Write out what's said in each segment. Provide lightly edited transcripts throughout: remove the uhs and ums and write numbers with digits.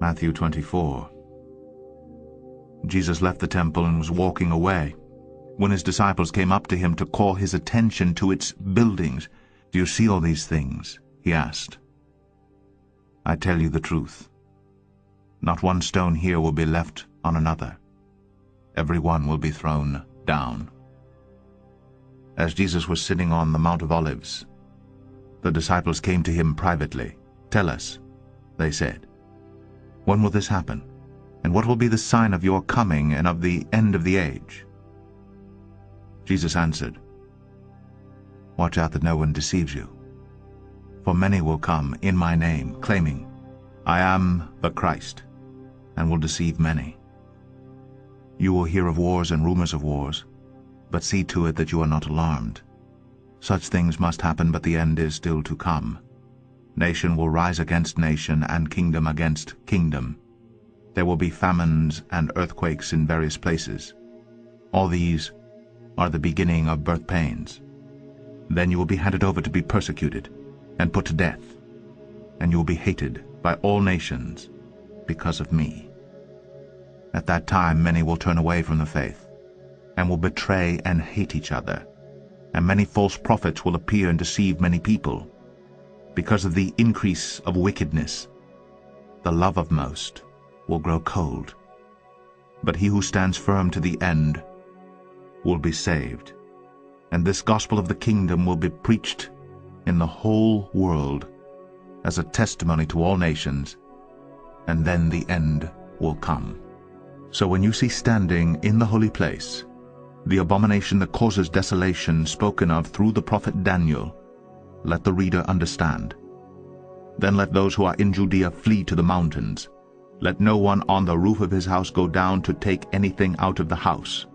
Matthew 24. Jesus left the temple and was walking away, when his disciples came up to him to call his attention to its buildings. "Do you see all these things?" he asked. "I tell you the truth. Not one stone here will be left on another. Every one will be thrown down." As Jesus was sitting on the Mount of Olives, the disciples came to him privately. "Tell us," they said, "when will this happen? And what will be the sign of your coming and of the end of the age?" Jesus answered, "Watch out that no one deceives you. For many will come in my name, claiming, 'I am the Christ,' and will deceive many. You will hear of wars and rumors of wars, but see to it that you are not alarmed. Such things must happen, but the end is still to come. Nation will rise against nation, and kingdom against kingdom. There will be famines and earthquakes in various places. All these are the beginning of birth pains. Then you will be handed over to be persecuted and put to death, and you will be hated by all nations because of me. At that time many will turn away from the faith, and will betray and hate each other, and many false prophets will appear and deceive many people. Because of the increase of wickedness, the love of most will grow cold. But he who stands firm to the end will be saved. And this gospel of the kingdom will be preached in the whole world as a testimony to all nations, and then the end will come. So when you see standing in the holy place the abomination that causes desolation spoken of through the prophet Daniel, let the reader understand. Then let those who are in Judea flee to the mountains. Let no one on the roof of his house go down to take anything out of the house.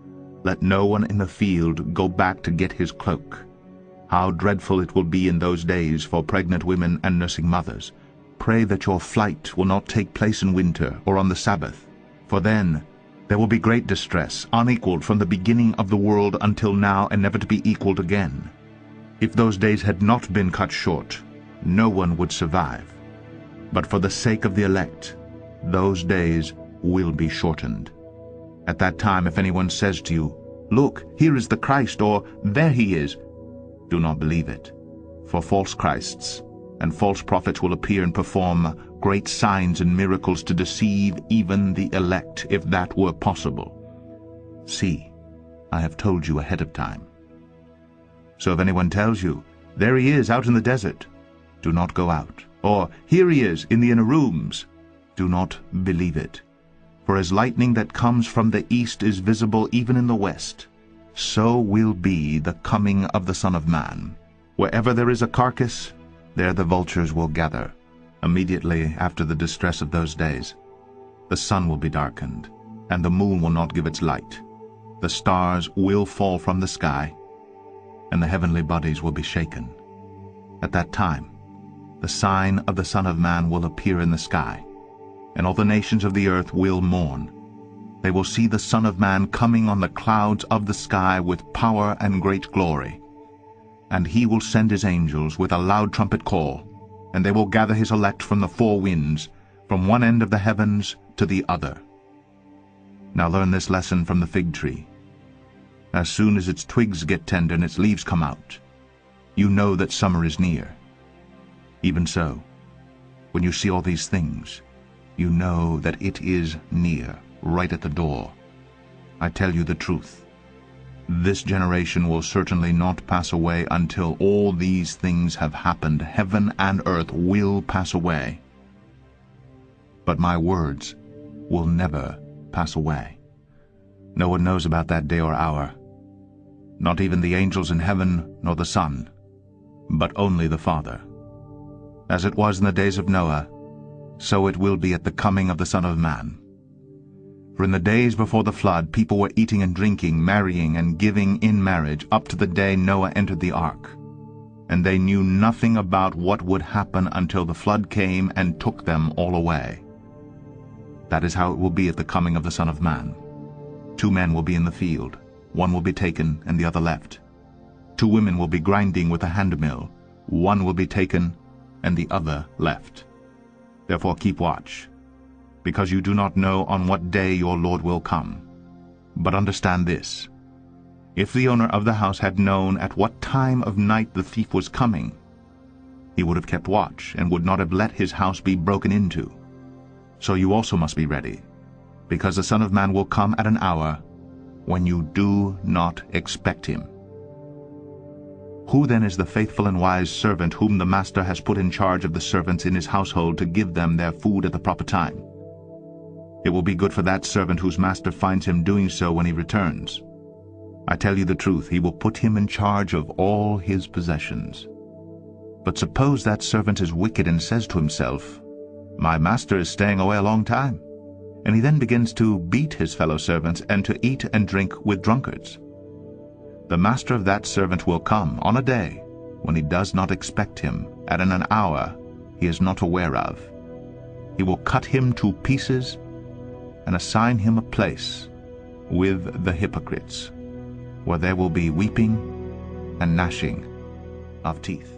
Let no one in the field go back to get his cloak. How dreadful it will be in those days for pregnant women and nursing mothers. Pray that your flight will not take place in winter or on the Sabbath, for then there will be great distress, unequaled from the beginning of the world until now, and never to be equaled again. If those days had not been cut short, no one would survive. But for the sake of the elect, those days will be shortened. At that time, if anyone says to you, 'Look, here is the Christ,' or 'There he is,' do not believe it. For false Christs and false prophets will appear and perform great signs and miracles to deceive even the elect, if that were possible. See, I have told you ahead of time. So if anyone tells you, 'There he is out in the desert,' do not go out. Or, 'Here he is in the inner rooms,' do not believe it. For as lightning that comes from the east is visible even in the west, so will be the coming of the Son of Man. Wherever there is a carcass, there the vultures will gather. Immediately after the distress of those days, the sun will be darkened, and the moon will not give its light. The stars will fall from the sky, and the heavenly bodies will be shaken. At that time, the sign of the Son of Man will appear in the sky, and all the nations of the earth will mourn. They will see the Son of Man coming on the clouds of the sky with power and great glory. And he will send his angels with a loud trumpet call, and they will gather his elect from the four winds, from one end of the heavens to the other. Now learn this lesson from the fig tree. As soon as its twigs get tender and its leaves come out, you know that summer is near. Even so, when you see all these things, you know that it is near, right at the door. I tell you the truth. This generation will certainly not pass away until all these things have happened. Heaven and earth will pass away, but my words will never pass away. No one knows about that day or hour, not even the angels in heaven nor the Son, but only the Father. As it was in the days of Noah, so it will be at the coming of the Son of Man. For in the days before the flood, people were eating and drinking, marrying and giving in marriage, up to the day Noah entered the ark. And they knew nothing about what would happen until the flood came and took them all away. That is how it will be at the coming of the Son of Man. 2 men will be in the field, one will be taken and the other left. 2 women will be grinding with a handmill, one will be taken and the other left. Therefore keep watch, because you do not know on what day your Lord will come. But understand this: if the owner of the house had known at what time of night the thief was coming, he would have kept watch and would not have let his house be broken into. So you also must be ready, because the Son of Man will come at an hour when you do not expect him. Who then is the faithful and wise servant whom the master has put in charge of the servants in his household to give them their food at the proper time? It will be good for that servant whose master finds him doing so when he returns. I tell you the truth, he will put him in charge of all his possessions. But suppose that servant is wicked and says to himself, "My master is staying away a long time," and he then begins to beat his fellow servants and to eat and drink with drunkards. The master of that servant will come on a day when he does not expect him, and in an hour he is not aware of. He will cut him to pieces and assign him a place with the hypocrites, where there will be weeping and gnashing of teeth.